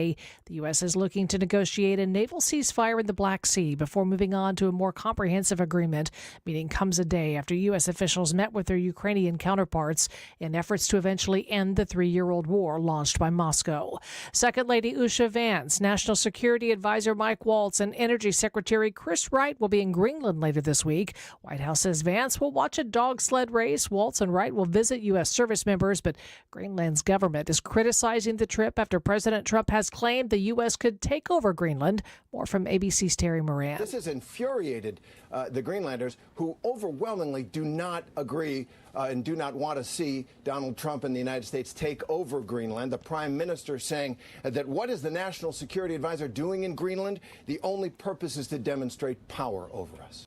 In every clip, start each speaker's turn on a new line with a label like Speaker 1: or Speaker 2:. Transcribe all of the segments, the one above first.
Speaker 1: The U.S. is looking to negotiate a naval ceasefire in the Black Sea before moving on to a more comprehensive agreement. Meeting comes a day after U.S. officials met with their Ukrainian counterparts in efforts to eventually end the three-year-old war launched by Moscow. Second Lady Usha Vance, National Security Advisor Mike Waltz, and Energy Secretary Chris Wright will be in Greenland later this week. White House says Vance will watch a dog sled race. Waltz and Wright will visit U.S. service members, but Greenland's government is criticizing the trip after President Trump has claimed the U.S. could take over Greenland. More from ABC's Terry Moran.
Speaker 2: This has infuriated the Greenlanders, who overwhelmingly do not agree and do not want to see Donald Trump and the United States take over Greenland. The Prime Minister saying that what is the National Security Advisor doing in Greenland? The only purpose is to demonstrate power over us.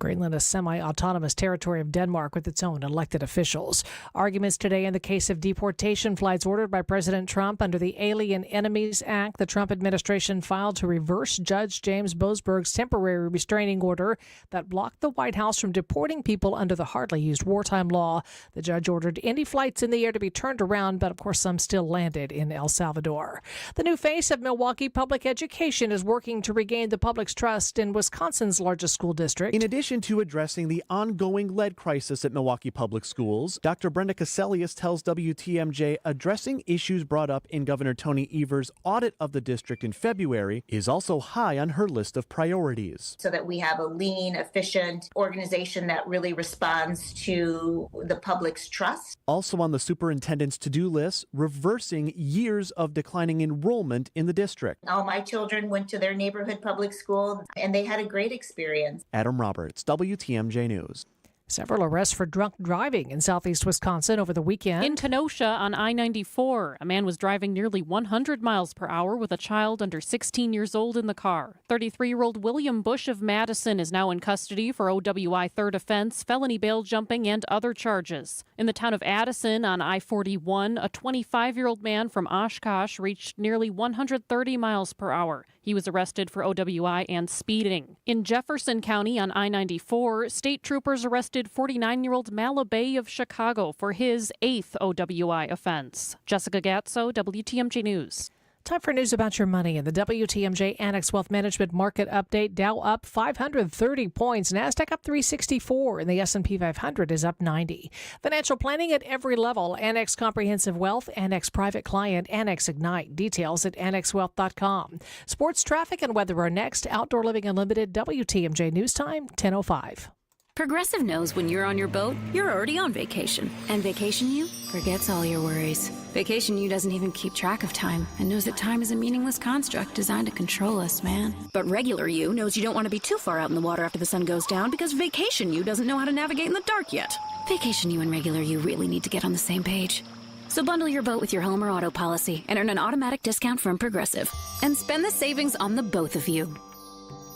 Speaker 1: Greenland is semi-autonomous territory of Denmark with its own elected officials. Arguments today in the case of deportation flights ordered by President Trump under the Alien Enemies Act. The Trump administration filed to reverse Judge James Boasberg's temporary restraining order that blocked the White House from deporting people under the hardly used wartime law. The judge ordered any flights in the air to be turned around, but of course some still landed in El Salvador. The new face of Milwaukee public education is working to regain the public's trust in Wisconsin's largest school district.
Speaker 3: In addition to addressing the ongoing lead crisis at Milwaukee Public Schools, Dr. Brenda Caselius tells WTMJ addressing issues brought up in Governor Tony Evers' audit of the district in February is also high on her list of priorities.
Speaker 4: So that we have a lean, efficient organization that really responds to the public's trust.
Speaker 3: Also on the superintendent's to-do list, reversing years of declining enrollment in the district.
Speaker 4: All my children went to their neighborhood public school, and they had a great experience.
Speaker 3: Adam Roberts, WTMJ News.
Speaker 1: Several arrests for drunk driving in southeast Wisconsin over the weekend.
Speaker 5: In Kenosha on I-94, a man was driving nearly 100 miles per hour with a child under 16 years old in the car. 33-year-old William Bush of Madison is now in custody for OWI third offense, felony bail jumping, and other charges. In the town of Addison on I-41, a 25-year-old man from Oshkosh reached nearly 130 miles per hour. He was arrested for OWI and speeding. In Jefferson County on I-94, state troopers arrested 49-year-old Malabay of Chicago for his 8th OWI offense. Jessica Gatso, WTMJ News.
Speaker 1: Time for news about your money in the WTMJ Annex Wealth Management Market Update. Dow up 530 points. NASDAQ up 364, and the S&P 500 is up 90. Financial planning at every level. Annex Comprehensive Wealth, Annex Private Client, Annex Ignite. Details at annexwealth.com. Sports, traffic, and weather are next. Outdoor Living Unlimited, WTMJ News Time, 10:05.
Speaker 6: Progressive knows when you're on your boat, you're already on vacation. And Vacation You forgets all your worries. Vacation You doesn't even keep track of time and knows that time is a meaningless construct designed to control us, man. But Regular You knows you don't want to be too far out in the water after the sun goes down because Vacation You doesn't know how to navigate in the dark yet. Vacation You and Regular You really need to get on the same page. So bundle your boat with your home or auto policy and earn an automatic discount from Progressive. And spend the savings on the both of you.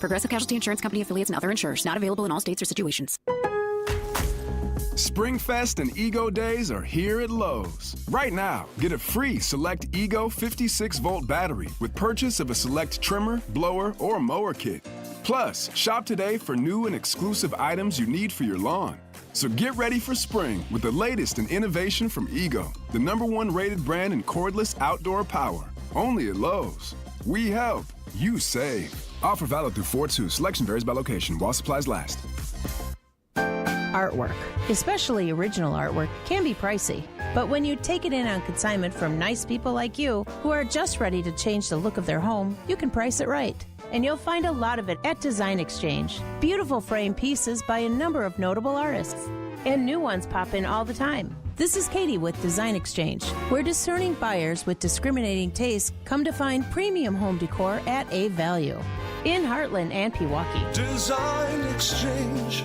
Speaker 6: Progressive Casualty Insurance Company affiliates and other insurers. Not available in all states or situations.
Speaker 7: Springfest and Ego Days are here at Lowe's. Right now, get a free Select Ego 56-volt battery with purchase of a Select trimmer, blower, or mower kit. Plus, shop today for new and exclusive items you need for your lawn. So get ready for spring with the latest in innovation from Ego, the #1 rated brand in cordless outdoor power. Only at Lowe's. We help, you save. Offer valid through 4/2. Selection varies by location while supplies last.
Speaker 8: Artwork, especially original artwork, can be pricey. But when you take it in on consignment from nice people like you who are just ready to change the look of their home, you can price it right. And you'll find a lot of it at Design Exchange. Beautiful frame pieces by a number of notable artists. And new ones pop in all the time. This is Katie with Design Exchange, where discerning buyers with discriminating tastes come to find premium home decor at a value. In Heartland and Pewaukee.
Speaker 9: Design Exchange.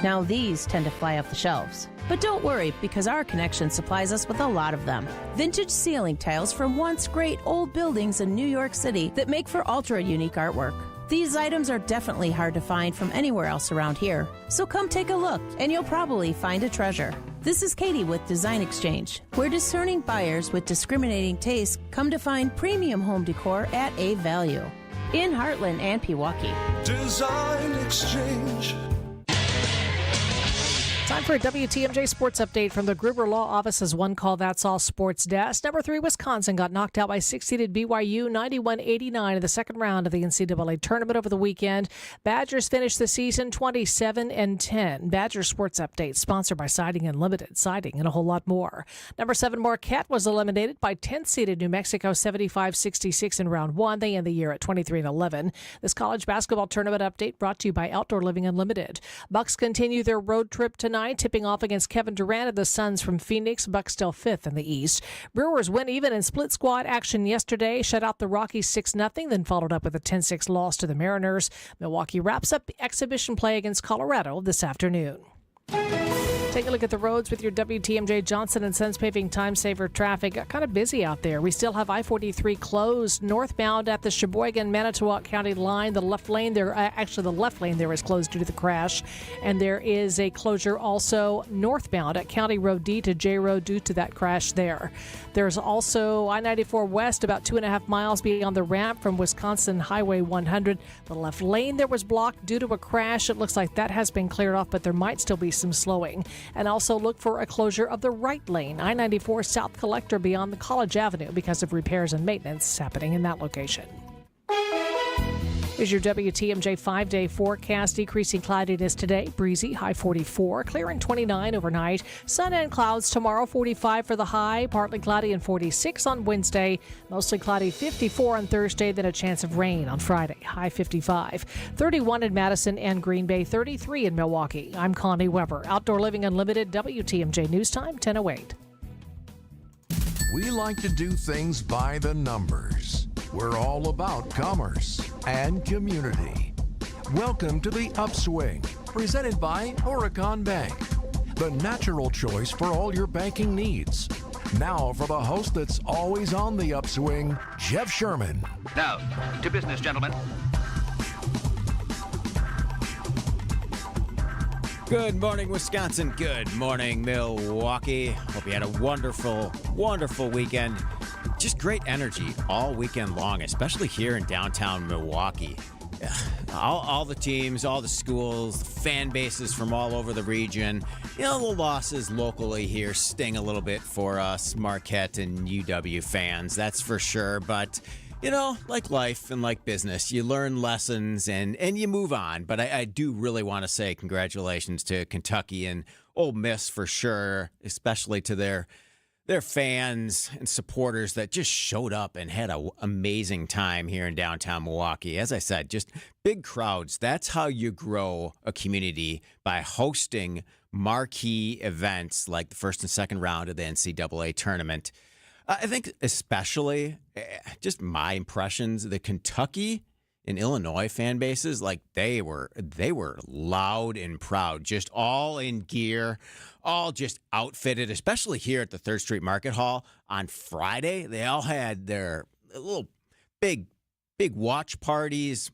Speaker 8: Now these tend to fly off the shelves. But don't worry, because our connection supplies us with a lot of them. Vintage ceiling tiles from once great old buildings in New York City that make for ultra-unique artwork. These items are definitely hard to find from anywhere else around here. So come take a look, and you'll probably find a treasure. This is Katie with Design Exchange, where discerning buyers with discriminating tastes come to find premium home decor at a value. In Heartland and Pewaukee.
Speaker 9: Design Exchange.
Speaker 1: Time for a WTMJ Sports Update from the Gruber Law Office's One Call That's All Sports Desk. Number 3, Wisconsin got knocked out by 6-seeded BYU 91-89 in the second round of the NCAA tournament over the weekend. Badgers finished the season 27-10. Badger Sports Update, sponsored by Siding Unlimited, siding and a whole lot more. Number 7, Marquette was eliminated by 10th-seeded New Mexico 75-66 in round 1. They end the year at 23-11. This college basketball tournament update brought to you by Outdoor Living Unlimited. Bucks continue their road trip tonight, tipping off against Kevin Durant and the Suns from Phoenix. Bucks still 5th in the East. Brewers win even in split squad action yesterday. Shut out the Rockies 6-0, then followed up with a 10-6 loss to the Mariners. Milwaukee wraps up the exhibition play against Colorado this afternoon. Take a look at the roads with your WTMJ Johnson & Sons Paving Time Saver traffic. Got kind of busy out there. We still have I-43 closed northbound at the Sheboygan-Manitowoc County line. The left lane there, the left lane there is closed due to the crash. And there is a closure also northbound at County Road D to J Road due to that crash there. There's also I-94 west about 2.5 miles beyond the ramp from Wisconsin Highway 100. The left lane there was blocked due to a crash. It looks like that has been cleared off, but there might still be some slowing. And also look for a closure of the right lane, I-94 South Collector beyond the College Avenue because of repairs and maintenance happening in that location. Here's your WTMJ 5-day forecast. Decreasing cloudiness today. Breezy, high 44. Clearing 29 overnight. Sun and clouds tomorrow, 45 for the high. Partly cloudy and 46 on Wednesday. Mostly cloudy, 54 on Thursday. Then a chance of rain on Friday. High 55. 31 in Madison and Green Bay. 33 in Milwaukee. I'm Connie Weber. Outdoor Living Unlimited. WTMJ News Time, 10:08.
Speaker 10: We like to do things by the numbers. We're all about commerce and community. Welcome to the Upswing, presented by Oricon Bank, the natural choice for all your banking needs. Now for the host that's always on the upswing, Jeff Sherman.
Speaker 11: Now, to business, gentlemen.
Speaker 12: Good morning, Wisconsin. Good morning, Milwaukee. Hope you had a wonderful, wonderful weekend. Just great energy all weekend long, especially here in downtown Milwaukee. All the teams, all the schools, the fan bases from all over the region. You know, the losses locally here sting a little bit for us Marquette and UW fans, that's for sure. But, you know, like life and like business, you learn lessons and you move on. But I do really want to say congratulations to Kentucky and Ole Miss for sure, especially to their fans and supporters that just showed up and had an amazing time here in downtown Milwaukee. As I said, just big crowds. That's how you grow a community, by hosting marquee events like the first and second round of the NCAA tournament. I think especially, just my impressions, the Kentucky and Illinois fan bases, like they were loud and proud, just all in gear, all just outfitted, especially here at the 3rd Street Market Hall on Friday. They all had their little big watch parties.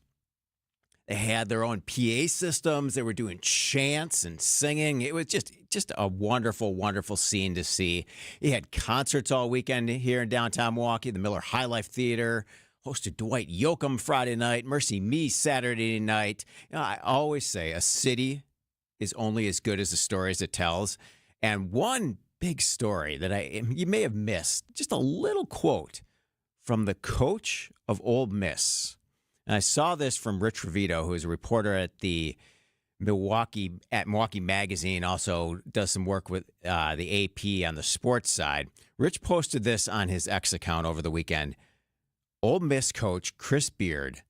Speaker 12: They had their own PA systems. They were doing chants and singing. It was just a wonderful, wonderful scene to see. You had concerts all weekend here in downtown Milwaukee, the Miller High Life Theater. Hosted Dwight Yoakam Friday night, Mercy Me Saturday night. You know, I always say a city is only as good as the stories it tells. And one big story that you may have missed, just a little quote from the coach of Ole Miss. And I saw this from Rich Revito, who is a reporter at Milwaukee Magazine, also does some work with the AP on the sports side. Rich posted this on his X account over the weekend. Ole Miss coach Chris Beard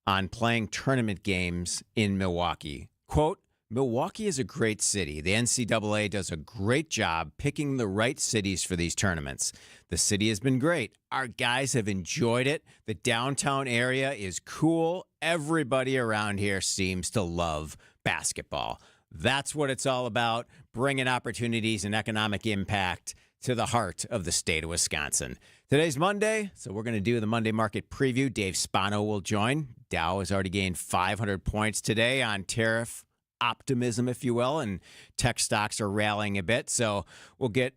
Speaker 12: on playing tournament games in Milwaukee. Quote, Milwaukee is a great city. The NCAA does a great job picking the right cities for these tournaments. The city has been great. Our guys have enjoyed it. The downtown area is cool. Everybody around here seems to love basketball. That's what it's all about, bringing opportunities and economic impact to the heart of the state of Wisconsin. Today's Monday, so we're going to do the Monday market preview. Dave Spano will join. Dow has already gained 500 points today on tariff optimism, if you will, and tech stocks are rallying a bit. So we'll get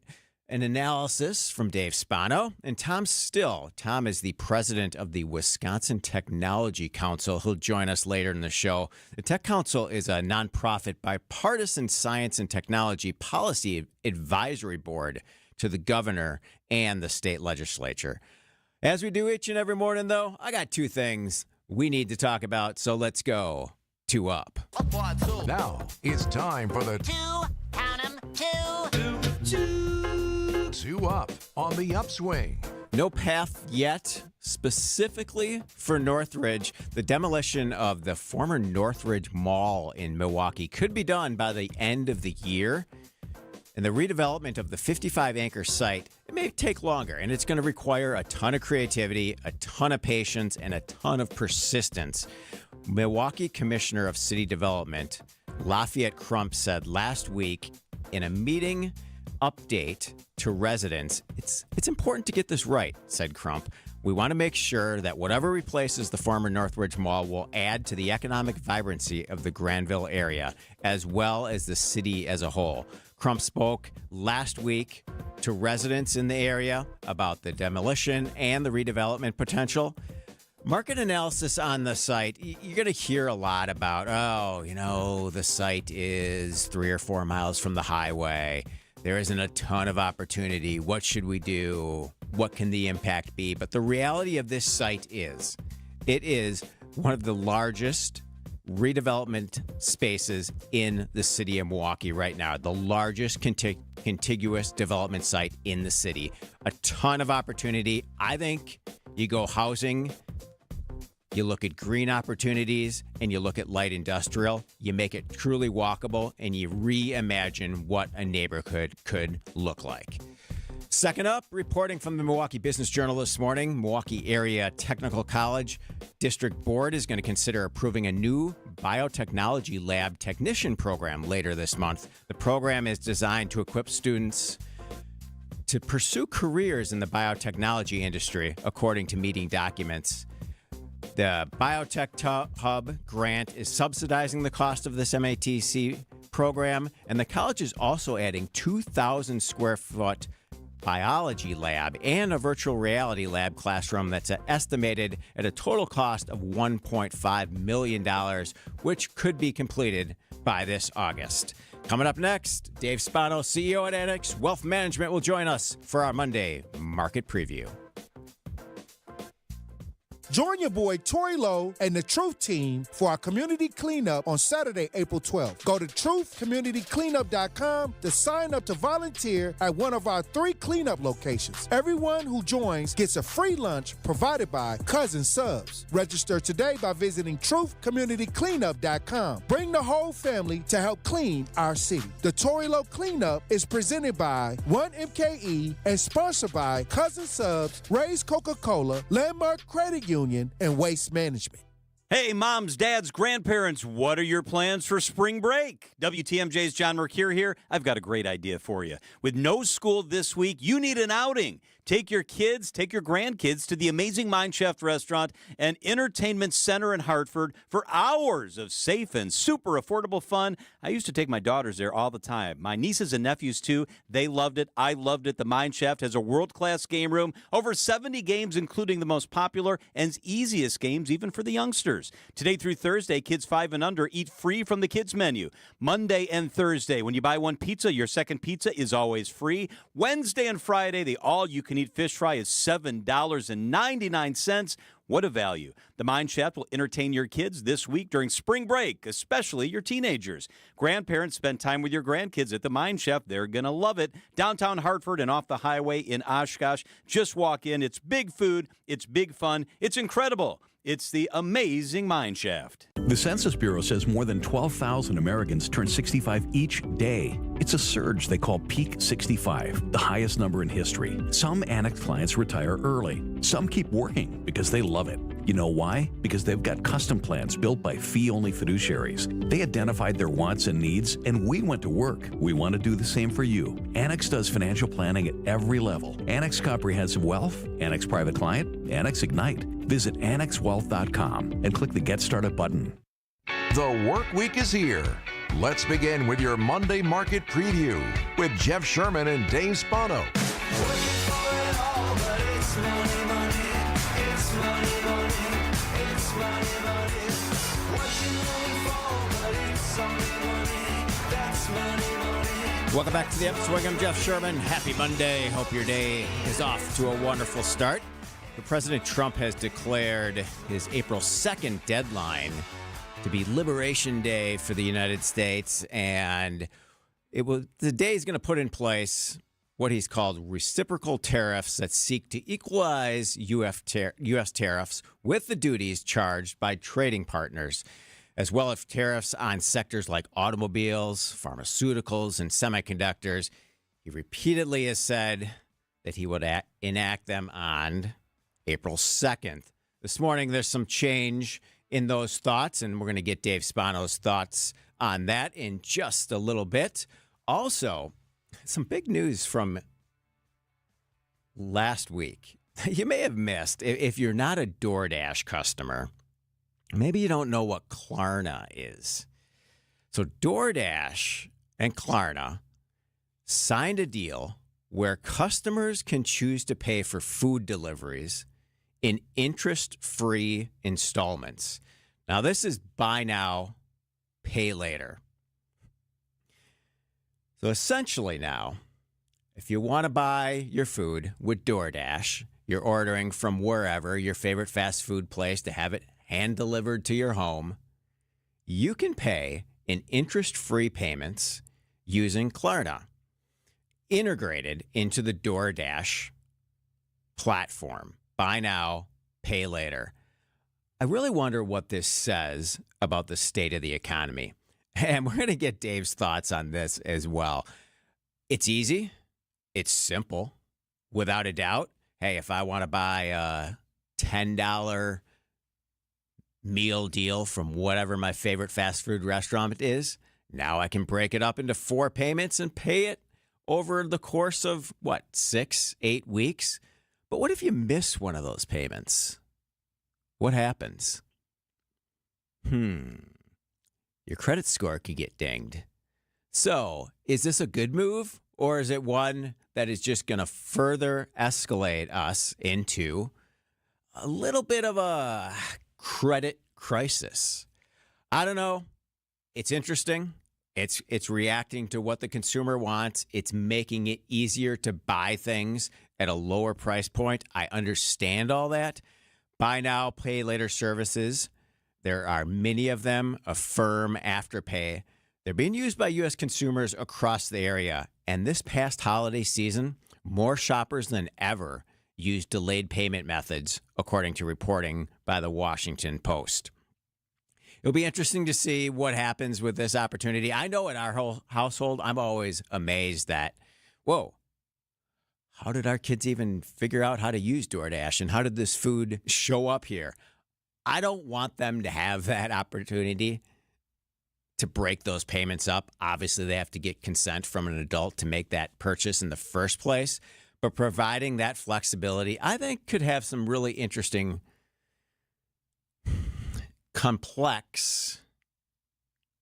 Speaker 12: An analysis from Dave Spano and Tom Still. Tom is the president of the Wisconsin Technology Council. He'll join us later in the show. The Tech Council is a nonprofit bipartisan science and technology policy advisory board to the governor and the state legislature. As we do each and every morning, though, I got two things we need to talk about, so let's go to Up.
Speaker 10: Now it's time for the Two Up on the Upswing.
Speaker 12: No path yet, specifically for Northridge. The demolition of the former Northridge Mall in Milwaukee could be done by the end of the year. And the redevelopment of the 55-acre site, it may take longer, and it's going to require a ton of creativity, a ton of patience, and a ton of persistence. Milwaukee Commissioner of City Development, Lafayette Crump, said last week in a meeting update to residents, it's important to get this right, said Crump. We want to make sure that whatever replaces the former Northridge Mall will add to the economic vibrancy of the Granville area, as well as the city as a whole. Crump spoke last week to residents in the area about the demolition and the redevelopment potential. Market analysis on the site, you're going to hear a lot about, the site is 3 or 4 miles from the highway. There isn't a ton of opportunity. What should we do? What can the impact be? But the reality of this site is, it is one of the largest redevelopment spaces in the city of Milwaukee right now. The largest contiguous development site in the city. A ton of opportunity. I think you go housing, you look at green opportunities, and you look at light industrial. You make it truly walkable, and you reimagine what a neighborhood could look like. Second up, reporting from the Milwaukee Business Journal this morning, Milwaukee Area Technical College District Board is going to consider approving a new biotechnology lab technician program later this month. The program is designed to equip students to pursue careers in the biotechnology industry, according to meeting documents. The Biotech Hub grant is subsidizing the cost of this MATC program, and the college is also adding 2,000 square foot biology lab and a virtual reality lab classroom that's estimated at a total cost of $1.5 million, which could be completed by this August. Coming up next, Dave Spano, CEO at Annex Wealth Management, will join us for our Monday market preview.
Speaker 13: Join your boy Tori Lowe and the Truth Team for our community cleanup on Saturday, April 12th. Go to truthcommunitycleanup.com to sign up to volunteer at one of our 3 cleanup locations. Everyone who joins gets a free lunch provided by Cousin Subs. Register today by visiting truthcommunitycleanup.com. Bring the whole family to help clean our city. The Tori Lowe Cleanup is presented by 1MKE and sponsored by Cousin Subs, Ray's Coca-Cola, Landmark Credit Union, and Waste Management.
Speaker 14: Hey, moms, dads, grandparents, what are your plans for spring break? WTMJ's John Mercure here. I've got a great idea for you. With no school this week, you need an outing. Take your kids, take your grandkids to the amazing Mine Shaft Restaurant and Entertainment Center in Hartford for hours of safe and super affordable fun. I used to take my daughters there all the time. My nieces and nephews, too. They loved it. I loved it. The Mine Shaft has a world-class game room, over 70 games, including the most popular and easiest games, even for the youngsters. Today through Thursday, kids 5 and under eat free from the kids' menu. Monday and Thursday, when you buy one pizza, your second pizza is always free. Wednesday and Friday, the all-you-can-eat fish fry is $7.99. What a value. The Mine Shaft will entertain your kids this week during spring break, especially your teenagers. Grandparents, spend time with your grandkids at the Mine Shaft. They're going to love it. Downtown Hartford and off the highway in Oshkosh. Just walk in. It's big food. It's big fun. It's incredible. It's the amazing Mine Shaft.
Speaker 15: The Census Bureau says more than 12,000 Americans turn 65 each day. It's a surge they call Peak 65, the highest number in history. Some Annex clients retire early. Some keep working because they love it. You know why? Because they've got custom plans built by fee-only fiduciaries. They identified their wants and needs, and we went to work. We want to do the same for you. Annex does financial planning at every level. Annex Comprehensive Wealth, Annex Private Client, Annex Ignite. Visit AnnexWealth.com and click the Get Started button.
Speaker 10: The work week is here. Let's begin with your Monday market preview with Jeff Sherman and Dave Spano.
Speaker 12: Welcome back to the Upswing. I'm Jeff Sherman. Happy Monday. Hope your day is off to a wonderful start. President Trump has declared his April 2nd deadline to be Liberation Day for the United States, and the day is going to put in place what he's called reciprocal tariffs that seek to equalize U.S. tariffs with the duties charged by trading partners, as well as tariffs on sectors like automobiles, pharmaceuticals, and semiconductors. He repeatedly has said that he would enact them on April 2nd. This morning, there's some change in those thoughts, and we're going to get Dave Spano's thoughts on that in just a little bit. Also, some big news from last week. You may have missed, if you're not a DoorDash customer, maybe you don't know what Klarna is. So DoorDash and Klarna signed a deal where customers can choose to pay for food deliveries in interest-free installments. Now, this is buy now, pay later. So essentially now, if you want to buy your food with DoorDash, you're ordering from wherever, your favorite fast food place, to have it hand-delivered to your home, you can pay in interest-free payments using Klarna, integrated into the DoorDash platform. Buy now, pay later. I really wonder what this says about the state of the economy. And we're going to get Dave's thoughts on this as well. It's easy. It's simple. Without a doubt. Hey, if I want to buy a $10 meal deal from whatever my favorite fast food restaurant is, now I can break it up into 4 payments and pay it over the course of, 6-8 weeks? But what if you miss one of those payments? What happens? Your credit score could get dinged. So, is this a good move, or is it one that is just going to further escalate us into a little bit of a credit crisis? I don't know. It's interesting. It's reacting to what the consumer wants. It's making it easier to buy things at a lower price point. I understand all that. Buy now, pay later services. There are many of them. Affirm, Afterpay. They're being used by U.S. consumers across the area. And this past holiday season, more shoppers than ever used delayed payment methods, according to reporting by the Washington Post. It'll be interesting to see what happens with this opportunity. I know in our whole household, I'm always amazed that, how did our kids even figure out how to use DoorDash, and how did this food show up here? I don't want them to have that opportunity to break those payments up. Obviously, they have to get consent from an adult to make that purchase in the first place. But providing that flexibility, I think, could have some really interesting, complex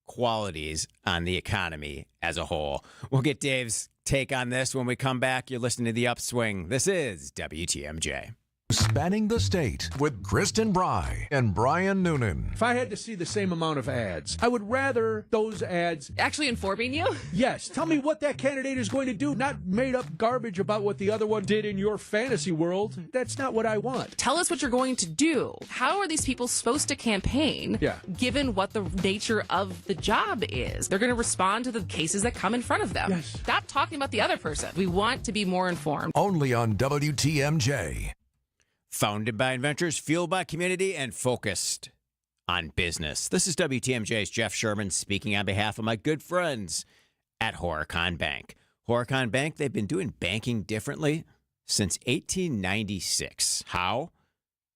Speaker 12: qualities on the economy as a whole. We'll get Dave's take on this when we come back. You're listening to The Upswing. This is WTMJ.
Speaker 10: Spanning the State with Kristen Bry and Brian Noonan.
Speaker 16: If I had to see the same amount of ads, I would rather those ads
Speaker 17: actually informing you?
Speaker 16: Yes. Tell me what that candidate is going to do, not made up garbage about what the other one did in your fantasy world. That's not what I want.
Speaker 17: Tell us what you're going to do. How are these people supposed to campaign given what the nature of the job is? They're going to respond to the cases that come in front of them.
Speaker 16: Yes.
Speaker 17: Stop talking about the other person. We want to be more informed.
Speaker 10: Only on WTMJ.
Speaker 12: Founded by inventors, fueled by community, and focused on business. This is WTMJ's Jeff Sherman speaking on behalf of my good friends at Horicon Bank. Horicon Bank, they've been doing banking differently since 1896. How?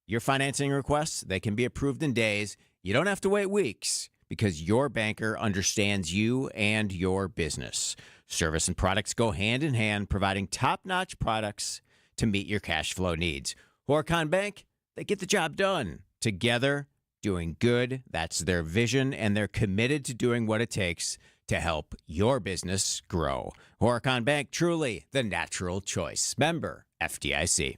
Speaker 12: Your financing requests, they can be approved in days. You don't have to wait weeks because your banker understands you and your business. Service and products go hand in hand, providing top-notch products to meet your cash flow needs. Horicon Bank, they get the job done. Together, doing good. That's their vision, and they're committed to doing what it takes to help your business grow. Horicon Bank, truly the natural choice. Member FDIC.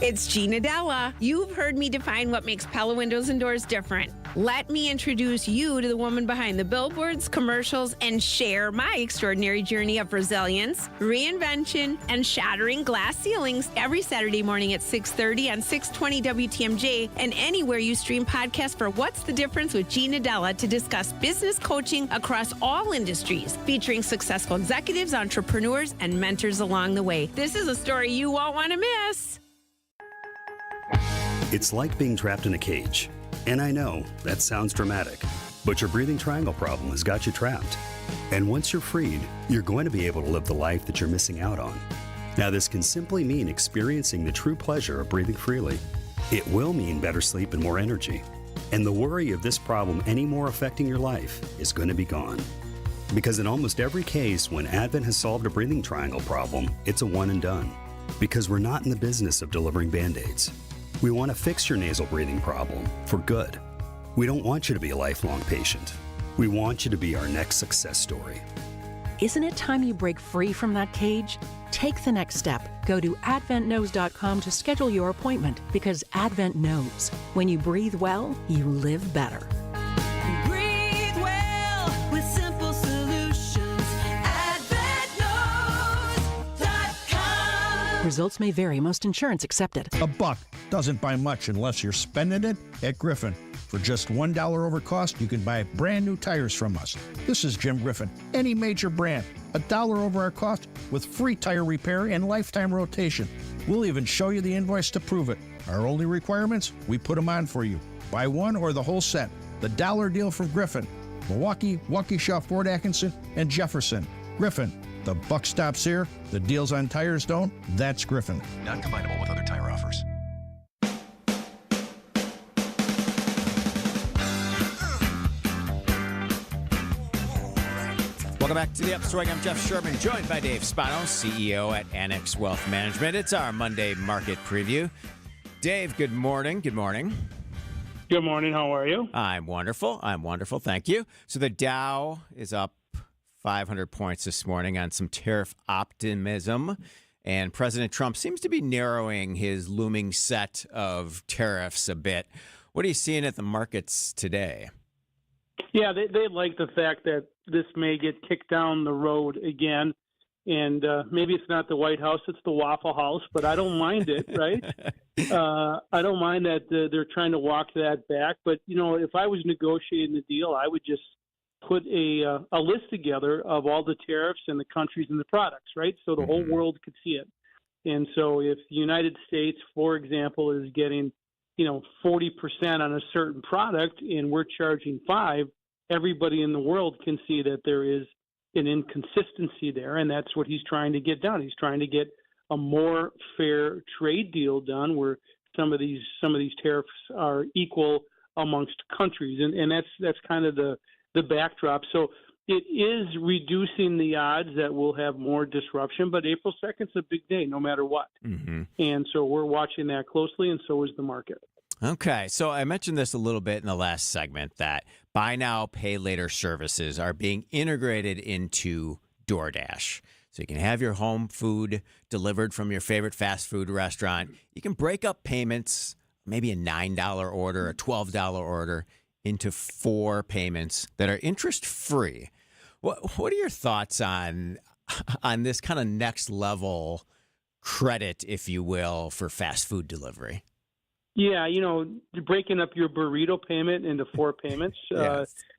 Speaker 18: It's Gina Della. You've heard me define what makes Pella Windows and Doors different. Let me introduce you to the woman behind the billboards, commercials, and share my extraordinary journey of resilience, reinvention, and shattering glass ceilings every Saturday morning at 6:30 on 620 WTMJ and anywhere you stream podcasts for What's the Difference with Gina Della to discuss business coaching across all industries, featuring successful executives, entrepreneurs, and mentors along the way. This is a story you won't want to miss.
Speaker 19: It's like being trapped in a cage. And I know that sounds dramatic, but your breathing triangle problem has got you trapped. And once you're freed, you're going to be able to live the life that you're missing out on. Now, this can simply mean experiencing the true pleasure of breathing freely. It will mean better sleep and more energy. And the worry of this problem any more affecting your life is going to be gone. Because in almost every case, when Advent has solved a breathing triangle problem, it's a one and done. Because we're not in the business of delivering Band-Aids. We want to fix your nasal breathing problem for good. We don't want you to be a lifelong patient. We want you to be our next success story.
Speaker 20: Isn't it time you break free from that cage? Take the next step. Go to adventknows.com to schedule your appointment, because Advent knows when you breathe well, you live better.
Speaker 9: Breathe well with simple solutions. AdventKnows.com.
Speaker 20: Results may vary. Most insurance accepted.
Speaker 21: $1 doesn't buy much unless you're spending it at Griffin. For just $1 over cost, you can buy brand new tires from us. This is Jim Griffin. Any major brand, $1 over our cost with free tire repair and lifetime rotation. We'll even show you the invoice to prove it. Our only requirements, we put them on for you. Buy one or the whole set. The dollar deal from Griffin. Milwaukee, Waukesha, Fort Atkinson, and Jefferson. Griffin. The buck stops here. The deals on tires don't. That's Griffin.
Speaker 10: Not combinable with other tire offers.
Speaker 12: Welcome back to the Upswing. I'm Jeff Sherman, joined by Dave Spano, CEO at Annex Wealth Management. It's our Monday market preview. Dave, good morning. Good morning.
Speaker 22: Good morning. How are you?
Speaker 12: I'm wonderful. Thank you. So the Dow is up 500 points this morning on some tariff optimism. And President Trump seems to be narrowing his looming set of tariffs a bit. What are you seeing at the markets today?
Speaker 22: Yeah, they like the fact that this may get kicked down the road again. And maybe it's not the White House, it's the Waffle House, but I don't mind it, right? I don't mind that they're trying to walk that back. But, you know, if I was negotiating the deal, I would just put a list together of all the tariffs and the countries and the products, right? So the whole world could see it. And so if the United States, for example, is getting, 40% on a certain product and we're charging 5%, everybody in the world can see that there is an inconsistency there, and that's what he's trying to get done. He's trying to get a more fair trade deal done where some of these tariffs are equal amongst countries, and that's kind of the backdrop. So it is reducing the odds that we'll have more disruption, but April 2nd is a big day no matter what. Mm-hmm. And so we're watching that closely, and so is the market.
Speaker 12: Okay, so I mentioned this a little bit in the last segment that buy now, pay later services are being integrated into DoorDash. So you can have your home food delivered from your favorite fast food restaurant. You can break up payments, maybe a $9 order, a $12 order, into 4 payments that are interest-free. What are your thoughts on this kind of next level credit, if you will, for fast food delivery?
Speaker 22: Yeah, breaking up your burrito payment into 4 payments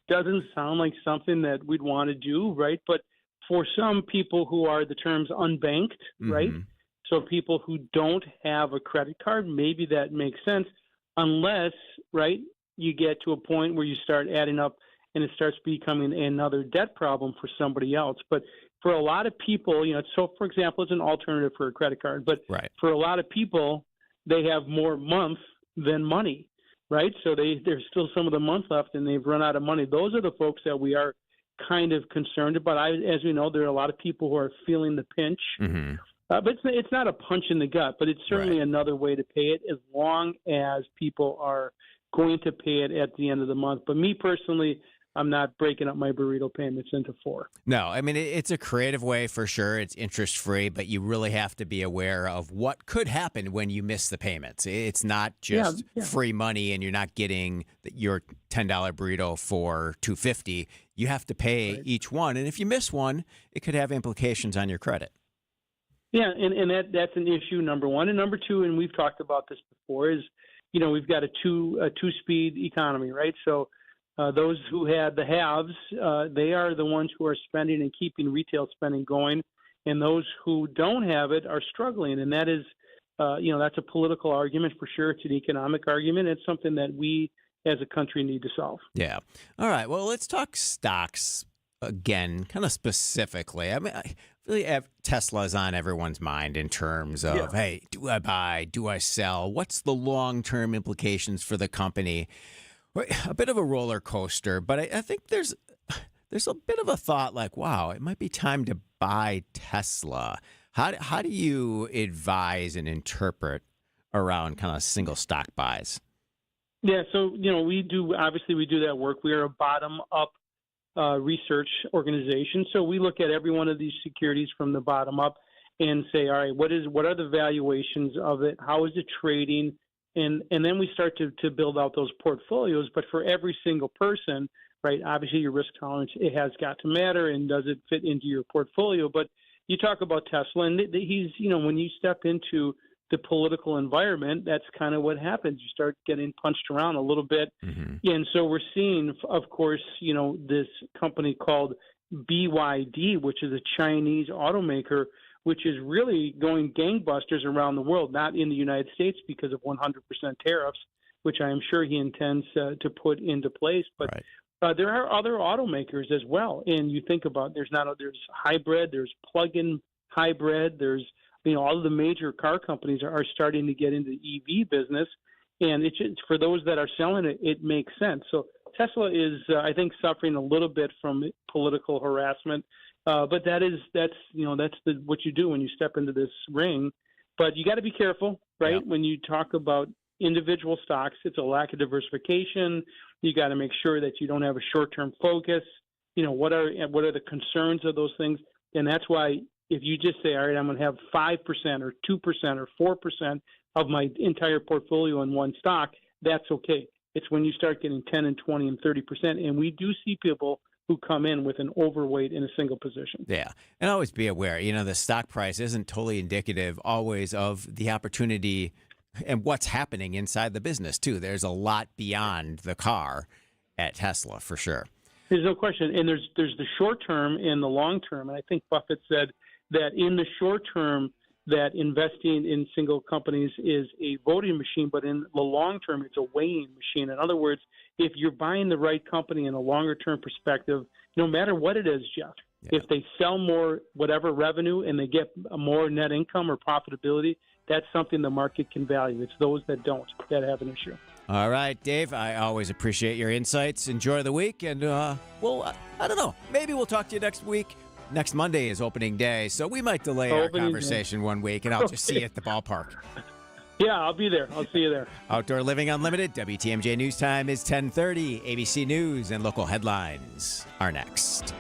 Speaker 22: doesn't sound like something that we'd want to do, right? But for some people who are the terms unbanked, right? So people who don't have a credit card, maybe that makes sense, unless, right, you get to a point where you start adding up and it starts becoming another debt problem for somebody else. But for a lot of people, so for example, it's an alternative for a credit card, but for a lot of people, they have more months than money, right? So there's still some of the month left and they've run out of money. Those are the folks that we are kind of concerned about. As we know, there are a lot of people who are feeling the pinch. But it's not a punch in the gut, but it's certainly another way to pay it as long as people are going to pay it at the end of the month. But me personally, I'm not breaking up my burrito payments into 4.
Speaker 12: No, I mean, it's a creative way for sure. It's interest-free, but you really have to be aware of what could happen when you miss the payments. It's not just free money and you're not getting your $10 burrito for $2.50. You have to pay each one. And if you miss one, it could have implications on your credit.
Speaker 22: Yeah, and that's an issue, number one. And number two, and we've talked about this before, is, we've got a two-speed economy, right? So those who had the haves, they are the ones who are spending and keeping retail spending going. And those who don't have it are struggling. And that is, that's a political argument for sure. It's an economic argument. It's something that we as a country need to solve.
Speaker 12: Yeah. All right. Well, let's talk stocks again, kind of specifically. I mean, I really have Tesla's on everyone's mind in terms of, hey, do I buy? Do I sell? What's the long-term implications for the company? A bit of a roller coaster, but I think there's a bit of a thought like, wow, it might be time to buy Tesla. How do you advise and interpret around kind of single stock buys?
Speaker 22: Yeah, so we do that work. We are a bottom-up research organization, so we look at every one of these securities from the bottom up and say, all right, what are the valuations of it? How is it trading? And then we start to build out those portfolios. But for every single person, right, obviously your risk tolerance, it has got to matter, and does it fit into your portfolio? But you talk about Tesla, and he's, when you step into the political environment, that's kind of what happens. You start getting punched around a little bit. Mm-hmm. And so we're seeing, of course, this company called BYD, which is a Chinese automaker, which is really going gangbusters around the world, not in the United States because of 100% tariffs, which I am sure he intends to put into place. But there are other automakers as well. And you think about, there's hybrid, there's plug-in hybrid, there's, all of the major car companies are starting to get into the EV business. And it's for those that are selling it, it makes sense. So Tesla is, I think, suffering a little bit from political harassment. But that's what you do when you step into this ring. But you got to be careful, right? Yep. When you talk about individual stocks, it's a lack of diversification. You got to make sure that you don't have a short-term focus. What are the concerns of those things? And that's why if you just say, all right, I'm going to have 5% or 2% or 4% of my entire portfolio in one stock, that's okay. It's when you start getting 10 and 20 and 30%. And we do see people who come in with an overweight in a single position.
Speaker 12: Yeah. And always be aware, the stock price isn't totally indicative always of the opportunity and what's happening inside the business, too. There's a lot beyond the car at Tesla, for sure.
Speaker 22: There's no question. And there's the short term and the long term. And I think Buffett said that in the short term, that investing in single companies is a voting machine, but in the long term, it's a weighing machine. In other words, if you're buying the right company in a longer term perspective, no matter what it is, Jeff, if they sell more whatever revenue and they get more net income or profitability, that's something the market can value. It's those that don't that have an issue.
Speaker 12: All right, Dave, I always appreciate your insights. Enjoy the week. And, I don't know, maybe we'll talk to you next week. Next Monday is opening day, so we might delay our conversation 1 week, and I'll just see you at the ballpark.
Speaker 22: Yeah, I'll be there. I'll see you there.
Speaker 12: Outdoor Living Unlimited, WTMJ News Time is 10:30. ABC News and local headlines are next.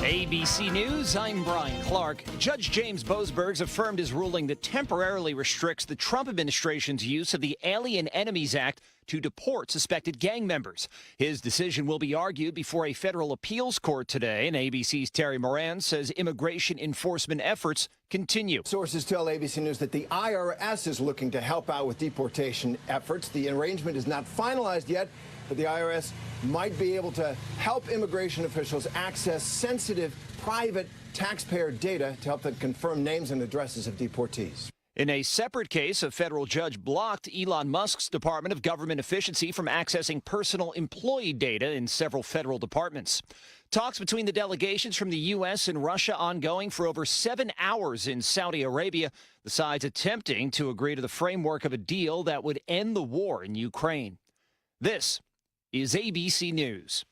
Speaker 2: ABC News, I'm Brian Clark. Judge James Boasberg's affirmed his ruling that temporarily restricts the Trump administration's use of the Alien Enemies Act to deport suspected gang members. His decision will be argued before a federal appeals court today, and ABC's Terry Moran says immigration enforcement efforts continue.
Speaker 4: Sources tell ABC News that the IRS is looking to help out with deportation efforts. The arrangement is not finalized yet, but the IRS might be able to help immigration officials access sensitive private taxpayer data to help them confirm names and addresses of deportees.
Speaker 2: In a separate case, a federal judge blocked Elon Musk's Department of Government Efficiency from accessing personal employee data in several federal departments. Talks between the delegations from the U.S. and Russia ongoing for over 7 hours in Saudi Arabia, the sides attempting to agree to the framework of a deal that would end the war in Ukraine. This is ABC News.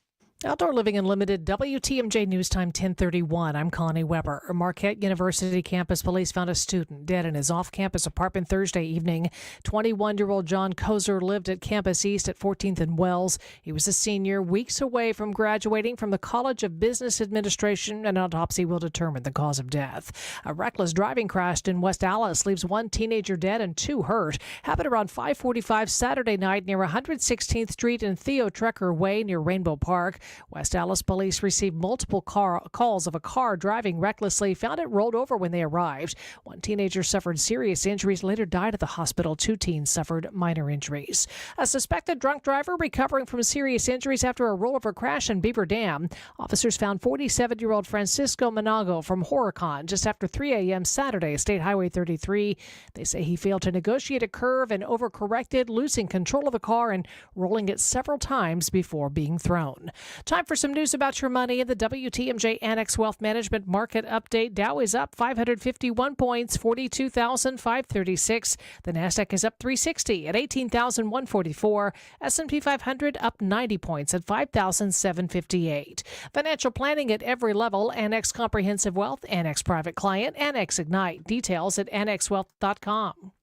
Speaker 1: Outdoor Living Unlimited, WTMJ News Time 1031. I'm Connie Weber. Marquette University campus police found a student dead in his off-campus apartment Thursday evening. 21-year-old John Kozer lived at Campus East at 14th and Wells. He was a senior, weeks away from graduating from the College of Business Administration. An autopsy will determine the cause of death. A reckless driving crash in West Allis leaves one teenager dead and two hurt. Happened around 5:45 Saturday night near 116th Street and Theo Trecker Way near Rainbow Park. West Allis police received multiple calls of a car driving recklessly, found it rolled over when they arrived. One teenager suffered serious injuries, later died at the hospital. Two teens suffered minor injuries. A suspected drunk driver recovering from serious injuries after a rollover crash in Beaver Dam. Officers found 47-year-old Francisco Manago from Horicon just after 3 a.m. Saturday, State Highway 33. They say he failed to negotiate a curve and overcorrected, losing control of the car and rolling it several times before being thrown. Time for some news about your money in the WTMJ Annex Wealth Management Market Update. Dow is up 551 points, 42,536. The Nasdaq is up 360 at 18,144. S&P 500 up 90 points at 5,758. Financial planning at every level. Annex Comprehensive Wealth, Annex Private Client, Annex Ignite. Details at annexwealth.com.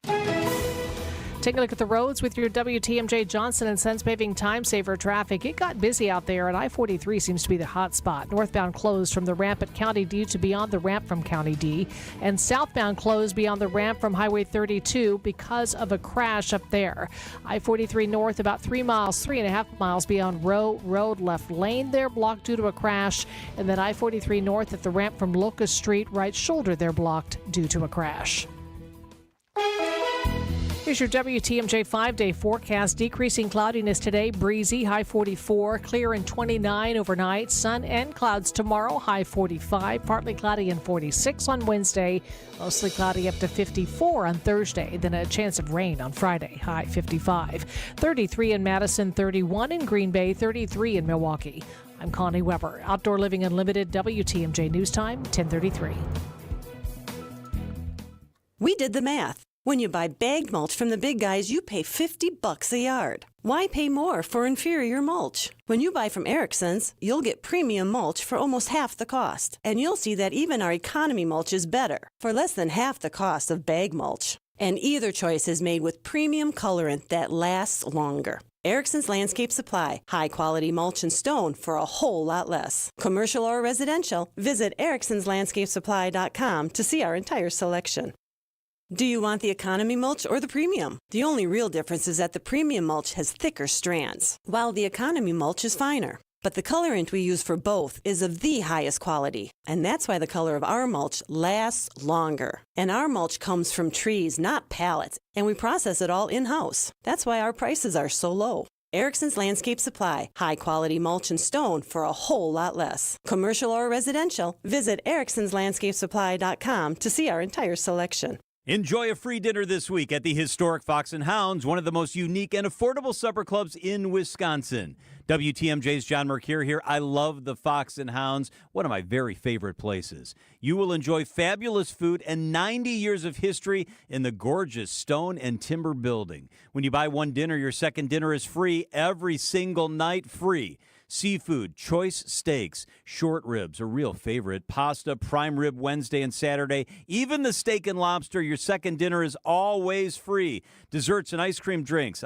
Speaker 1: Take a look at the roads with your WTMJ Johnson & Sons Paving Time Saver traffic. It got busy out there, and I-43 seems to be the hot spot. Northbound closed from the ramp at County D to beyond the ramp from County D, and southbound closed beyond the ramp from Highway 32 because of a crash up there. I-43 north about 3 miles, 3.5 miles beyond Rowe Road, left lane there blocked due to a crash, and then I-43 north at the ramp from Locust Street, right shoulder there blocked due to a crash. Here's your WTMJ 5-day forecast. Decreasing cloudiness today, breezy, high 44, clear and 29 overnight. Sun and clouds tomorrow, high 45, partly cloudy and 46 on Wednesday. Mostly cloudy up to 54 on Thursday. Then a chance of rain on Friday, high 55. 33 in Madison, 31 in Green Bay, 33 in Milwaukee. I'm Connie Weber. Outdoor Living Unlimited, WTMJ News Time, 1033.
Speaker 3: We did the math. When you buy bagged mulch from the big guys, you pay $50 a yard. Why pay more for inferior mulch? When you buy from Erickson's, you'll get premium mulch for almost half the cost. And you'll see that even our economy mulch is better, for less than half the cost of bag mulch. And either choice is made with premium colorant that lasts longer. Erickson's Landscape Supply, high-quality mulch and stone for a whole lot less. Commercial or residential, visit ericksonslandscapesupply.com to see our entire selection. Do you want the economy mulch or the premium? The only real difference is that the premium mulch has thicker strands, while the economy mulch is finer. But the colorant we use for both is of the highest quality, and that's why the color of our mulch lasts longer. And our mulch comes from trees, not pallets, and we process it all in-house. That's why our prices are so low. Erickson's Landscape Supply, high-quality mulch and stone for a whole lot less. Commercial or residential, visit ericksonslandscapesupply.com to see our entire selection.
Speaker 14: Enjoy a free dinner this week at the historic Fox and Hounds, one of the most unique and affordable supper clubs in Wisconsin. WTMJ's John Mercure here. I love the Fox and Hounds, one of my very favorite places. You will enjoy fabulous food and 90 years of history in the gorgeous stone and timber building. When you buy one dinner, your second dinner is free every single night, free. Seafood, choice steaks, short ribs, a real favorite, pasta, prime rib Wednesday and Saturday, even the steak and lobster, your second dinner is always free. Desserts and ice cream drinks,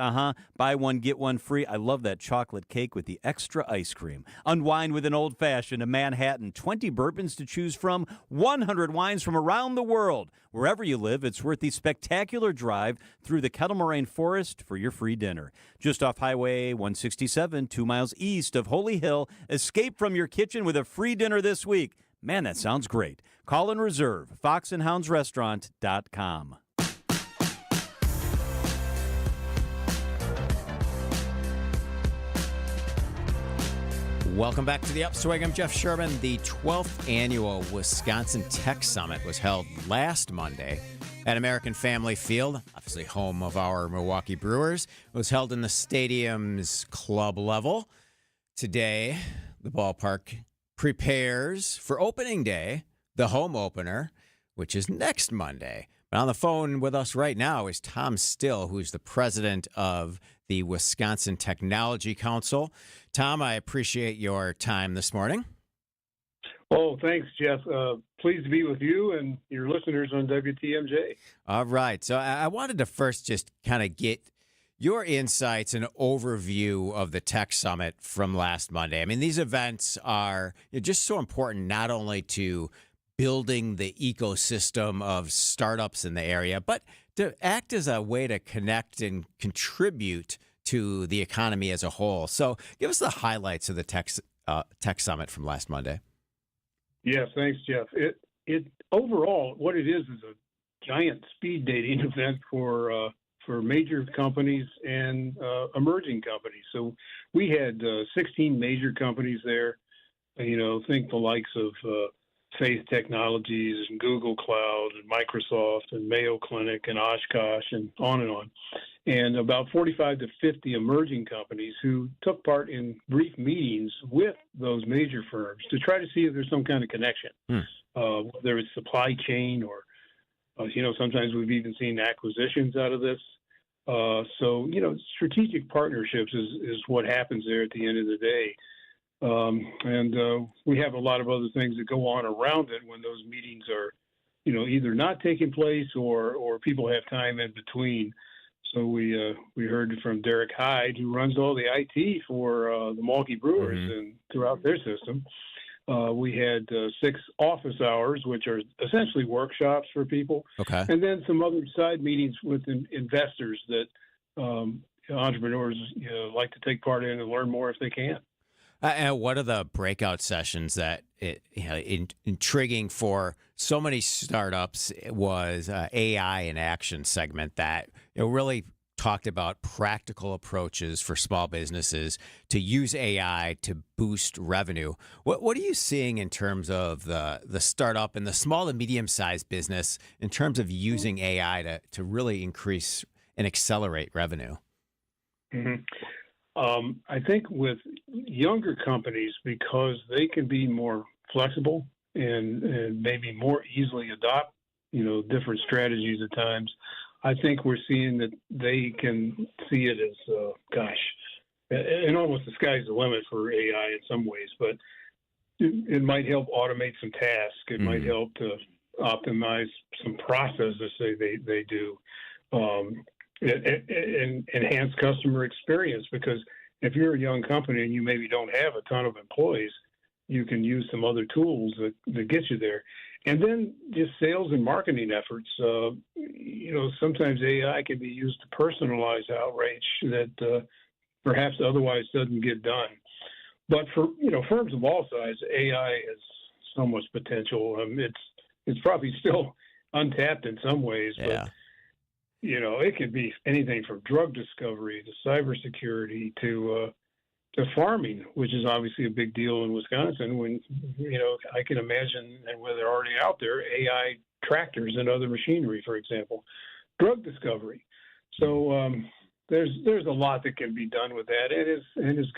Speaker 14: buy one, get one free. I love that chocolate cake with the extra ice cream. Unwind with an old-fashioned, a Manhattan, 20 bourbons to choose from, 100 wines from around the world. Wherever you live, it's worth the spectacular drive through the Kettle Moraine Forest for your free dinner. Just off Highway 167, 2 miles east of Holy Hill, escape from your kitchen with a free dinner this week. Man, that sounds great. Call and reserve, foxandhoundsrestaurant.com.
Speaker 12: Welcome back to the Upswing. I'm Jeff Sherman. The 12th annual Wisconsin Tech Summit was held last Monday at American Family Field, obviously home of our Milwaukee Brewers. It was held in the stadium's club level. Today, the ballpark prepares for opening day, the home opener, which is next Monday. But on the phone with us right now is Tom Still, who's the president of the Wisconsin Technology Council. Tom, I appreciate your time this morning.
Speaker 5: Oh, thanks, Jeff. Pleased to be with you and your listeners on WTMJ.
Speaker 12: All right. So I wanted to first just kind of get your insights and overview of the Tech Summit from last Monday. I mean, these events are just so important, not only to building the ecosystem of startups in the area, but to act as a way to connect and contribute to the economy as a whole. So give us the highlights of the Tech Summit from last Monday.
Speaker 5: Yes, thanks, Jeff. It overall, what it is a giant speed dating event for major companies and emerging companies. So we had 16 major companies there. Think the likes of Faith Technologies and Google Cloud and Microsoft and Mayo Clinic and Oshkosh and on, and about 45 to 50 emerging companies who took part in brief meetings with those major firms to try to see if there's some kind of connection, whether it's supply chain or, sometimes we've even seen acquisitions out of this. So strategic partnerships is what happens there at the end of the day. And we have a lot of other things that go on around it when those meetings are, either not taking place or people have time in between. So we heard from Derek Hyde, who runs all the IT for the Milwaukee Brewers and throughout their system. We had 6 office hours, which are essentially workshops for people.
Speaker 12: Okay.
Speaker 5: And then some other side meetings with investors that entrepreneurs like to take part in and learn more if they can.
Speaker 12: And what are the breakout sessions that intriguing for so many startups was AI in Action segment that really talked about practical approaches for small businesses to use AI to boost revenue. What are you seeing in terms of the startup and the small and medium-sized business in terms of using AI to really increase and accelerate revenue?
Speaker 5: Mm-hmm. I think with younger companies, because they can be more flexible and maybe more easily adopt, different strategies at times, I think we're seeing that they can see it as, and almost the sky's the limit for AI in some ways, but it might help automate some tasks. It might help to optimize some processes they do. Enhance customer experience, because if you're a young company and you maybe don't have a ton of employees, you can use some other tools that get you there. And then just sales and marketing efforts. Sometimes AI can be used to personalize outreach that perhaps otherwise doesn't get done. But for firms of all sizes, AI has so much potential. It's probably still untapped in some ways, but it could be anything from drug discovery to cybersecurity to farming, which is obviously a big deal in Wisconsin. When I can imagine, and where they're already out there, AI tractors and other machinery, for example, drug discovery. So there's a lot that can be done with that, and it's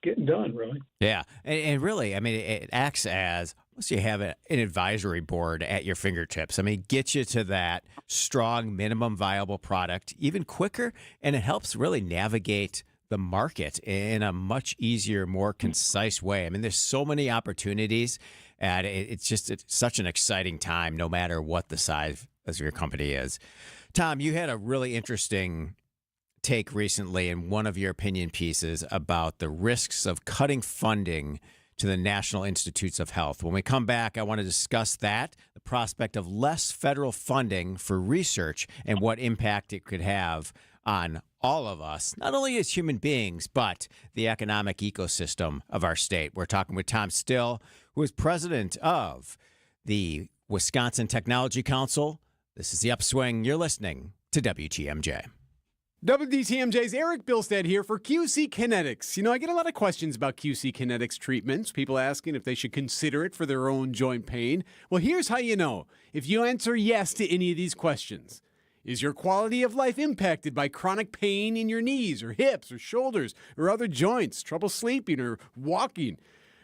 Speaker 5: getting done, really.
Speaker 12: Yeah, and really, I mean, it acts as once you have an advisory board at your fingertips. I mean, get you to that strong minimum viable product even quicker, and it helps really navigate the market in a much easier, more concise way. I mean, there's so many opportunities, and it's such an exciting time, no matter what the size of your company is. Tom, you had a really interesting take recently in one of your opinion pieces about the risks of cutting funding to the National Institutes of Health. When we come back, I want to discuss that, the prospect of less federal funding for research and what impact it could have on all of us, not only as human beings, but the economic ecosystem of our state. We're talking with Tom Still, who is president of the Wisconsin Technology Council. This is The Upswing. You're listening to WTMJ.
Speaker 6: WTMJ's Eric Bilstead here for QC Kinetics. I get a lot of questions about QC Kinetics treatments, people asking if they should consider it for their own joint pain. Well, here's how you know. If you answer yes to any of these questions. Is your quality of life impacted by chronic pain in your knees or hips or shoulders or other joints, trouble sleeping or walking?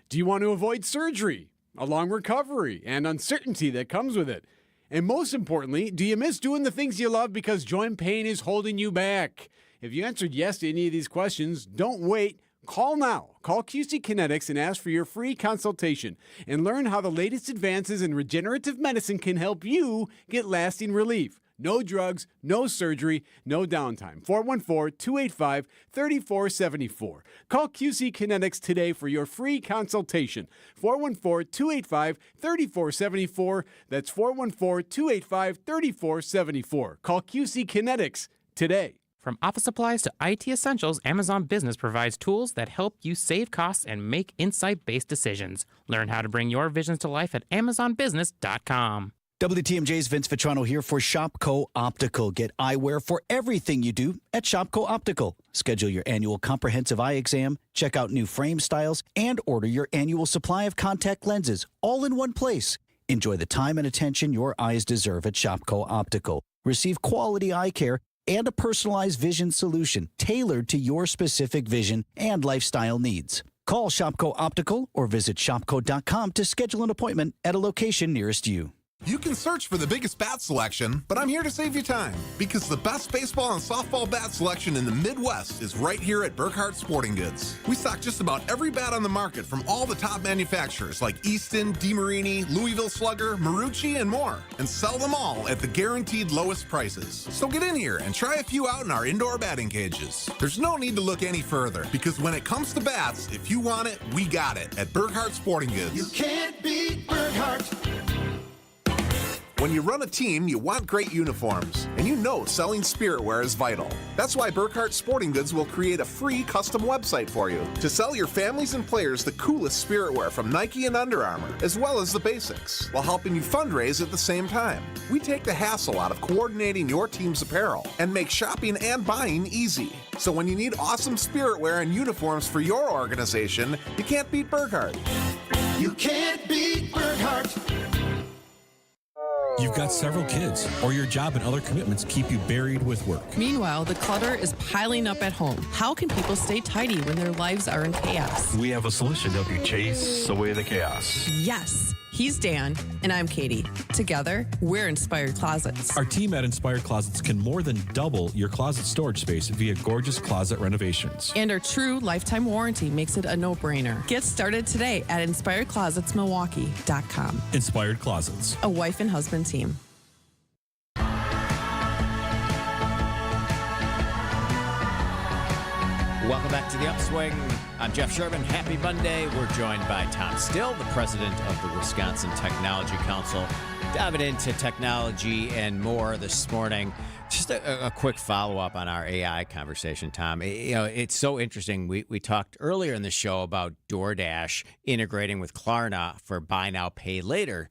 Speaker 6: Do you want to avoid surgery, a long recovery, and uncertainty that comes with it? And most importantly, do you miss doing the things you love because joint pain is holding you back? If you answered yes to any of these questions, don't wait. Call now. Call QC Kinetics and ask for your free consultation and learn how the latest advances in regenerative medicine can help you get lasting relief. No drugs, no surgery, no downtime. 414-285-3474. Call QC Kinetics today for your free consultation. 414-285-3474. That's 414-285-3474. Call QC Kinetics today.
Speaker 7: From office supplies to IT essentials, Amazon Business provides tools that help you save costs and make insight-based decisions. Learn how to bring your visions to life at amazonbusiness.com.
Speaker 8: WTMJ's Vince Vitrano here for Shopco Optical. Get eyewear for everything you do at Shopco Optical. Schedule your annual comprehensive eye exam, check out new frame styles, and order your annual supply of contact lenses all in one place. Enjoy the time and attention your eyes deserve at Shopco Optical. Receive quality eye care and a personalized vision solution tailored to your specific vision and lifestyle needs. Call Shopco Optical or visit shopco.com to schedule an appointment at a location nearest you.
Speaker 23: You can search for the biggest bat selection, but I'm here to save you time because the best baseball and softball bat selection in the Midwest is right here at Burkhardt Sporting Goods. We stock just about every bat on the market from all the top manufacturers like Easton, DeMarini, Louisville Slugger, Marucci, and more, and sell them all at the guaranteed lowest prices. So get in here and try a few out in our indoor batting cages. There's no need to look any further because when it comes to bats, if you want it, we got it at Burkhardt Sporting Goods.
Speaker 4: You can't beat Burkhardt.
Speaker 23: When you run a team, you want great uniforms, and you know selling spiritwear is vital. That's why Burkhardt Sporting Goods will create a free custom website for you to sell your families and players the coolest spiritwear from Nike and Under Armour, as well as the basics, while helping you fundraise at the same time. We take the hassle out of coordinating your team's apparel and make shopping and buying easy. So when you need awesome spiritwear and uniforms for your organization, you can't beat Burkhardt.
Speaker 4: You can't beat Burkhardt.
Speaker 24: You've got several kids, or your job and other commitments keep you buried with work.
Speaker 25: Meanwhile, the clutter is piling up at home. How can people stay tidy when their lives are in chaos?
Speaker 24: We have a solution to help you chase away the chaos.
Speaker 25: Yes. He's Dan, and I'm Katie. Together, we're Inspired Closets.
Speaker 24: Our team at Inspired Closets can more than double your closet storage space via gorgeous closet renovations.
Speaker 25: And our true lifetime warranty makes it a no-brainer. Get started today at InspiredClosetsMilwaukee.com.
Speaker 24: Inspired Closets.
Speaker 25: A wife and husband team.
Speaker 12: Welcome back to the Upswing. I'm Jeff Sherman. Happy Monday. We're joined by Tom Still, the president of the Wisconsin Technology Council. Diving into technology and more this morning. Just a quick follow-up on our AI conversation, Tom. It's so interesting. We talked earlier in the show about DoorDash integrating with Klarna for buy now, pay later.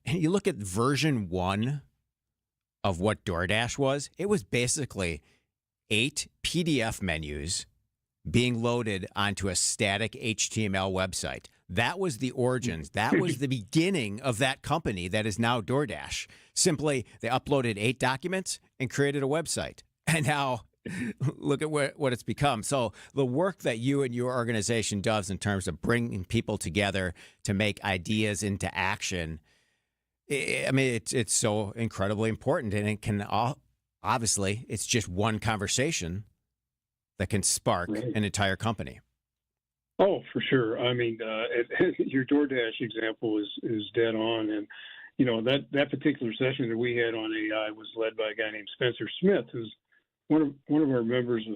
Speaker 12: And you look at version 1 of what DoorDash was, it was basically 8 PDF menus being loaded onto a static HTML website. That was the origins. That was the beginning of that company that is now DoorDash. Simply, they uploaded 8 documents and created a website. And now, look at what it's become. So the work that you and your organization does in terms of bringing people together to make ideas into action, I mean, it's so incredibly important. And it can obviously, it's just one conversation that can spark an entire company.
Speaker 5: Oh, for sure. I mean, your DoorDash example is dead on, and that particular session that we had on AI was led by a guy named Spencer Smith, who's one of our members of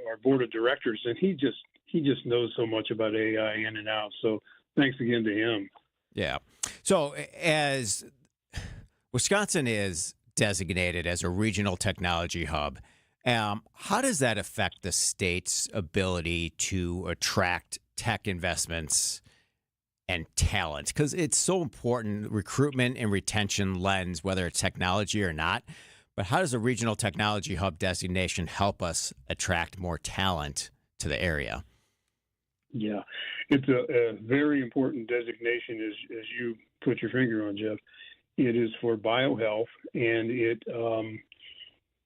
Speaker 5: our board of directors, and he just knows so much about AI in and out. So thanks again to him.
Speaker 12: Yeah. So as Wisconsin is designated as a regional technology hub, how does that affect the state's ability to attract tech investments and talent? Because it's so important, recruitment and retention lens, whether it's technology or not. But how does a regional technology hub designation help us attract more talent to the area?
Speaker 5: Yeah, it's a very important designation, as you put your finger on, Jeff. It is for biohealth, and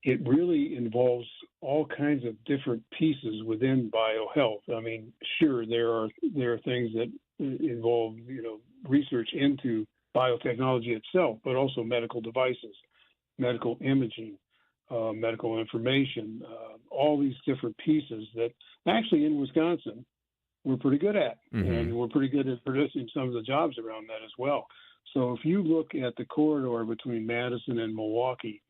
Speaker 5: it really involves all kinds of different pieces within biohealth. I mean, sure, there are things that involve research into biotechnology itself, but also medical devices, medical imaging, medical information, all these different pieces that actually in Wisconsin we're pretty good at, and we're pretty good at producing some of the jobs around that as well. So if you look at the corridor between Madison and Milwaukee,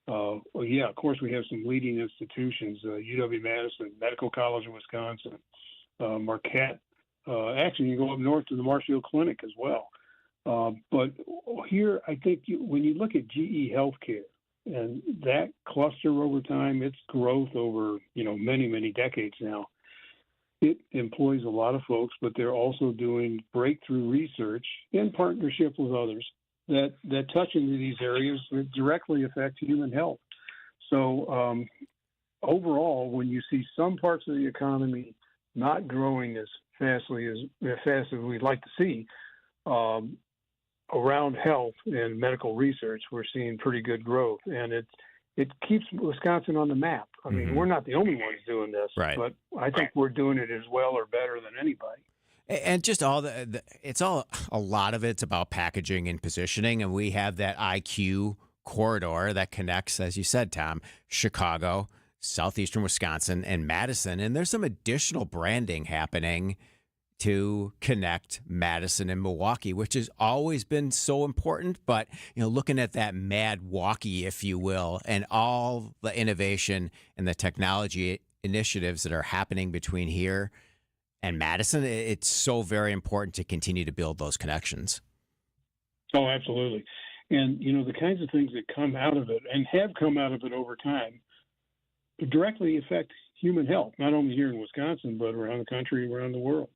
Speaker 5: well, yeah, of course we have some leading institutions, UW-Madison, Medical College of Wisconsin, Marquette. Actually, you go up north to the Marshfield Clinic as well. But here, I think when you look at GE Healthcare and that cluster over time, its growth over, many, many decades now, it employs a lot of folks, but they're also doing breakthrough research in partnership with others that touch into these areas that directly affect human health. So overall, when you see some parts of the economy not growing as fast as we'd like to see, around health and medical research, we're seeing pretty good growth, and it keeps Wisconsin on the map. I mean, we're not the only ones doing this, but I think we're doing it as well or better than anybody.
Speaker 12: And just all it's all a lot of it's about packaging and positioning, and we have that IQ corridor that connects, as you said, Tom, Chicago, southeastern Wisconsin, and Madison, and there's some additional branding happening to connect Madison and Milwaukee, which has always been so important. But, looking at that Mad-Walkie, if you will, and all the innovation and the technology initiatives that are happening between here and Madison, it's so very important to continue to build those connections.
Speaker 5: Oh, absolutely. And, the kinds of things that come out of it and have come out of it over time directly affect human health, not only here in Wisconsin, but around the country, around the world.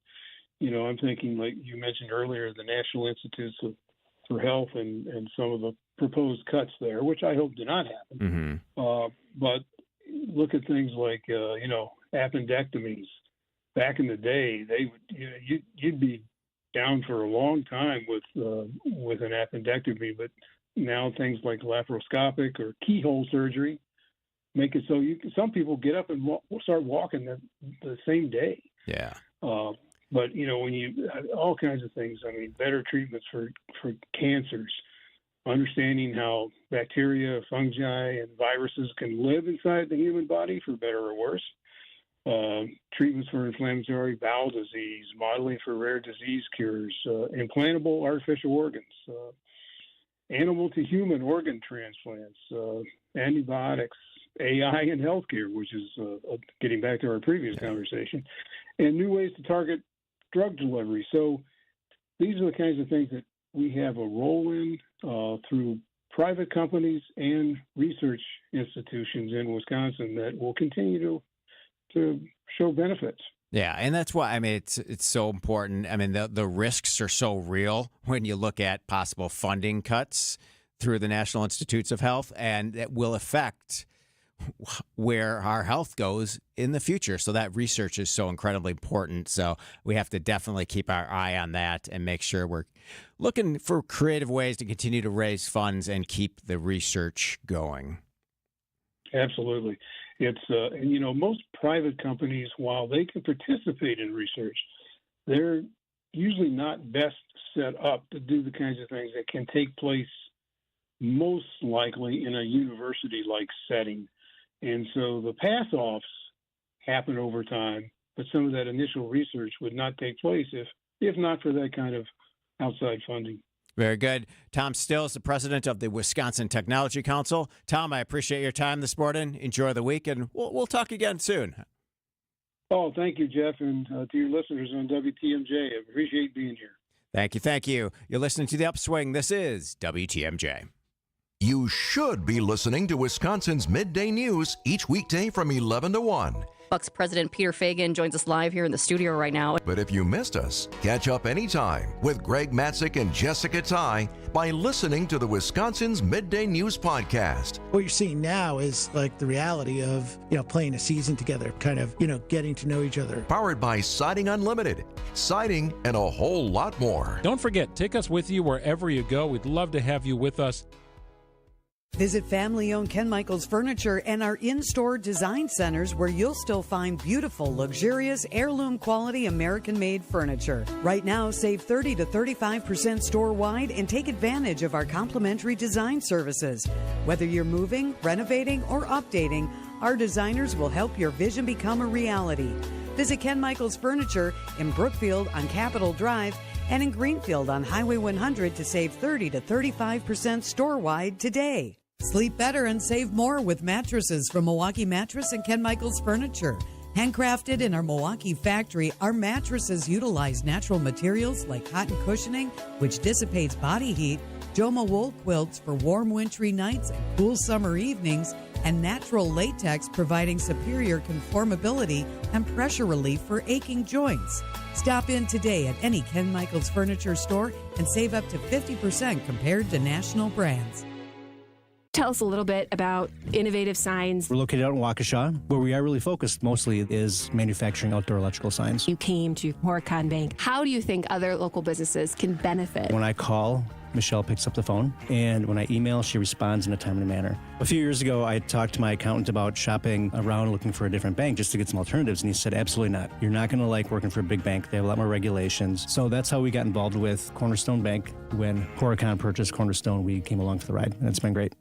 Speaker 5: I'm thinking, like you mentioned earlier, the National Institutes for Health and some of the proposed cuts there, which I hope do not happen. But look at things like, appendectomies. Back in the day, they would you'd be down for a long time with an appendectomy, but now things like laparoscopic or keyhole surgery make it so some people get up and start walking the same day.
Speaker 12: Yeah.
Speaker 5: But, when all kinds of things, better treatments for cancers, understanding how bacteria, fungi, and viruses can live inside the human body for better or worse, treatments for inflammatory bowel disease, modeling for rare disease cures, implantable artificial organs, animal to human organ transplants, antibiotics, AI in healthcare, which is getting back to our previous conversation, and new ways to target drug delivery. So these are the kinds of things that we have a role in through private companies and research institutions in Wisconsin that will continue to show benefits.
Speaker 12: Yeah, and that's why, it's so important. The risks are so real when you look at possible funding cuts through the National Institutes of Health, and it will affect where our health goes in the future. So that research is so incredibly important. So we have to definitely keep our eye on that and make sure we're looking for creative ways to continue to raise funds and keep the research going.
Speaker 5: Absolutely. It's, most private companies, while they can participate in research, they're usually not best set up to do the kinds of things that can take place most likely in a university-like setting. And so the pass-offs happen over time, but some of that initial research would not take place if not for that kind of outside funding.
Speaker 12: Very good. Tom Still is the president of the Wisconsin Technology Council. Tom, I appreciate your time this morning. Enjoy the week, and we'll talk again soon.
Speaker 5: Oh, thank you, Jeff, and to your listeners on WTMJ. I appreciate being here.
Speaker 12: Thank you. Thank you. You're listening to The Upswing. This is WTMJ.
Speaker 10: You should be listening to Wisconsin's Midday News each weekday from 11 to 1.
Speaker 11: Bucks President Peter Feigin joins us live here in the studio right now.
Speaker 10: But if you missed us, catch up anytime with Greg Matzik and Jessica Ty by listening to the Wisconsin's Midday News podcast.
Speaker 13: What you're seeing now is like the reality of, playing a season together, kind of, getting to know each other.
Speaker 10: Powered by Siding Unlimited, siding, and a whole lot more.
Speaker 15: Don't forget, take us with you wherever you go. We'd love to have you with us. Visit family-owned Ken Michaels Furniture and our in-store design centers where you'll still find beautiful, luxurious, heirloom-quality American-made furniture. Right now, save 30 to 35% store-wide and take advantage of our complimentary design services. Whether you're moving, renovating, or updating, our designers will help your vision become a reality. Visit Ken Michaels Furniture in Brookfield on Capitol Drive and in Greenfield on Highway 100 to save 30 to 35% store-wide today. Sleep better and save more with mattresses from Milwaukee Mattress and Ken Michaels Furniture. Handcrafted in our Milwaukee factory, our mattresses utilize natural materials like cotton cushioning, which dissipates body heat, Joma wool quilts for warm wintry nights and cool summer evenings, and natural latex providing superior conformability and pressure relief for aching joints. Stop in today at any Ken Michaels Furniture store and save up to 50% compared to national brands.
Speaker 16: Tell us a little bit about Innovative Signs.
Speaker 17: We're located out in Waukesha. Where we are really focused mostly is manufacturing outdoor electrical signs.
Speaker 16: You came to Horicon Bank. How do you think other local businesses can benefit?
Speaker 17: When I call, Michelle picks up the phone, and when I email, she responds in a timely manner. A few years ago, I talked to my accountant about shopping around looking for a different bank just to get some alternatives, and he said, absolutely not. You're not going to like working for a big bank. They have a lot more regulations. So that's how we got involved with Cornerstone Bank. When Horicon purchased Cornerstone, we came along for the ride, and it's been great.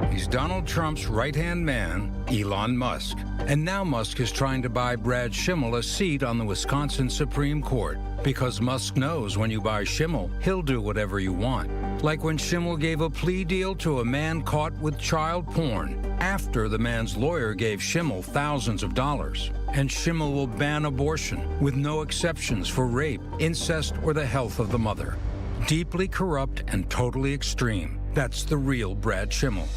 Speaker 18: He's Donald Trump's right-hand man, Elon Musk. And now Musk is trying to buy Brad Schimmel a seat on the Wisconsin Supreme Court. Because Musk knows when you buy Schimmel, he'll do whatever you want. Like when Schimmel gave a plea deal to a man caught with child porn, after the man's lawyer gave Schimmel thousands of dollars. And Schimmel will ban abortion, with no exceptions for rape, incest, or the health of the mother. Deeply corrupt and totally extreme. That's the real Brad Schimmel.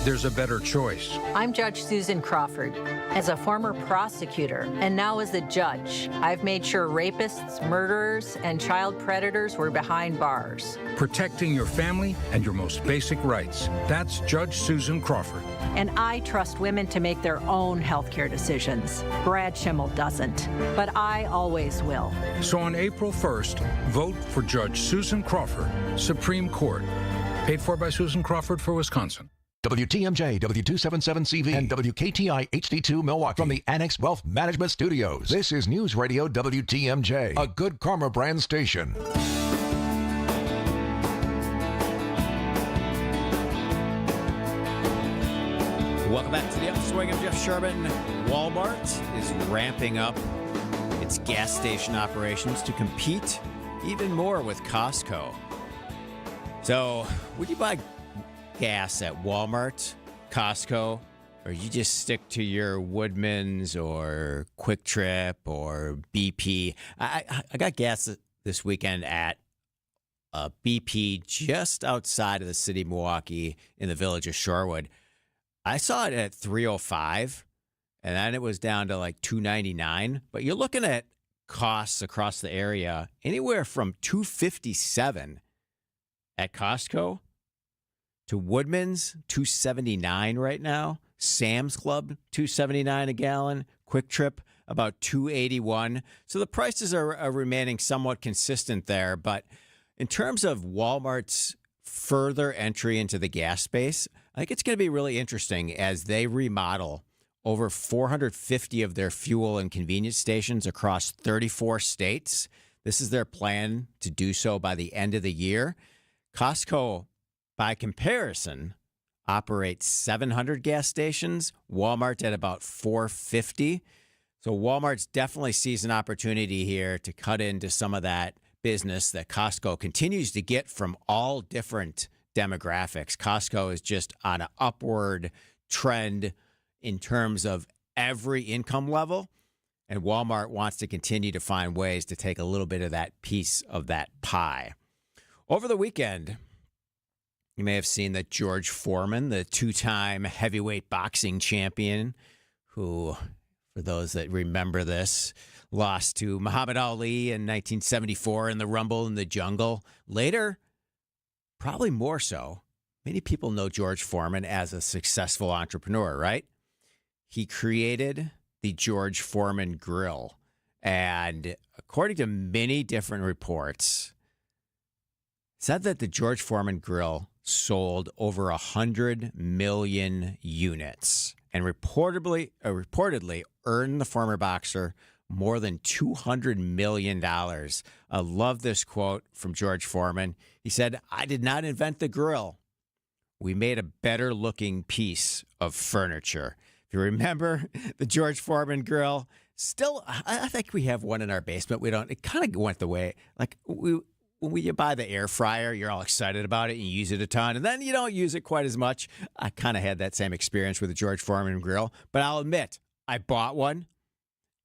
Speaker 18: There's a better choice.
Speaker 19: I'm Judge Susan Crawford. As a former prosecutor and now as a judge, I've made sure rapists, murderers, and child predators were behind bars.
Speaker 18: Protecting your family and your most basic rights. That's Judge Susan Crawford.
Speaker 19: And I trust women to make their own healthcare decisions. Brad Schimmel doesn't, but I always will.
Speaker 18: So on April 1st, vote for Judge Susan Crawford, Supreme Court. Paid for by Susan Crawford for Wisconsin.
Speaker 10: WTMJ, W277CV, and WKTI HD2 Milwaukee from the Annex Wealth Management Studios. This is News Radio WTMJ, a Good Karma brand station.
Speaker 12: Welcome back to the Upswing of Jeff Sherman. Walmart is ramping up its gas station operations to compete even more with Costco. So, would you buy gas at Walmart, Costco, or you just stick to your Woodman's or Quick Trip or BP? I got gas this weekend at BP just outside of the city of Milwaukee in the village of Shorewood. I saw it at $3.05, and then it was down to like $2.99. But you're looking at costs across the area anywhere from $2.57 at Costco to Woodman's, $2.79 right now. Sam's Club, $2.79 a gallon. Quick Trip, about $2.81. So the prices are remaining somewhat consistent there. But in terms of Walmart's further entry into the gas space, I think it's going to be really interesting as they remodel over 450 of their fuel and convenience stations across 34 states. This is their plan to do so by the end of the year. Costco, by comparison, operates 700 gas stations, Walmart at about 450. So Walmart's definitely sees an opportunity here to cut into some of that business that Costco continues to get from all different demographics. Costco is just on an upward trend in terms of every income level, and Walmart wants to continue to find ways to take a little bit of that piece of that pie. Over the weekend, you may have seen that George Foreman, the two-time heavyweight boxing champion, who, for those that remember this, lost to Muhammad Ali in 1974 in the Rumble in the Jungle. Later, probably more so, many people know George Foreman as a successful entrepreneur, right? He created the George Foreman Grill. And according to many different reports, said that the George Foreman Grill sold over 100 million units and reportedly earned the former boxer more than $200 million. I love this quote from George Foreman. He said, "I did not invent the grill. We made a better looking piece of furniture." If you remember the George Foreman grill, still, I think we have one in our basement. We don't, it kind of went the way, like when you buy the air fryer, you're all excited about it and you use it a ton, and then you don't use it quite as much. I kind of had that same experience with the George Foreman grill, but I'll admit, I bought one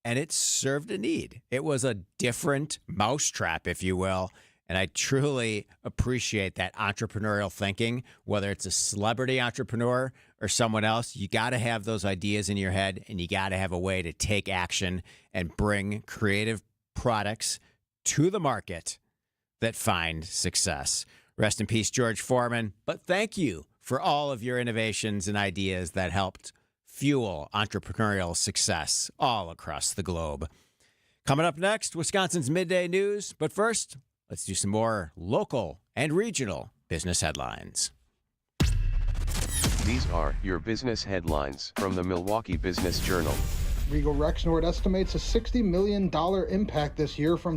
Speaker 12: and it served a need. It was a different mousetrap, if you will. And I truly appreciate that entrepreneurial thinking, whether it's a celebrity entrepreneur or someone else. You got to have those ideas in your head, and you got to have a way to take action and bring creative products to the market that find success. Rest in peace, George Foreman. But thank you for all of your innovations and ideas that helped fuel entrepreneurial success all across the globe. Coming up next, Wisconsin's Midday News. But first, let's do some more local and regional business headlines.
Speaker 2: These are your business headlines from the Milwaukee Business Journal.
Speaker 9: Regal Rexnord estimates a $60 million impact this year from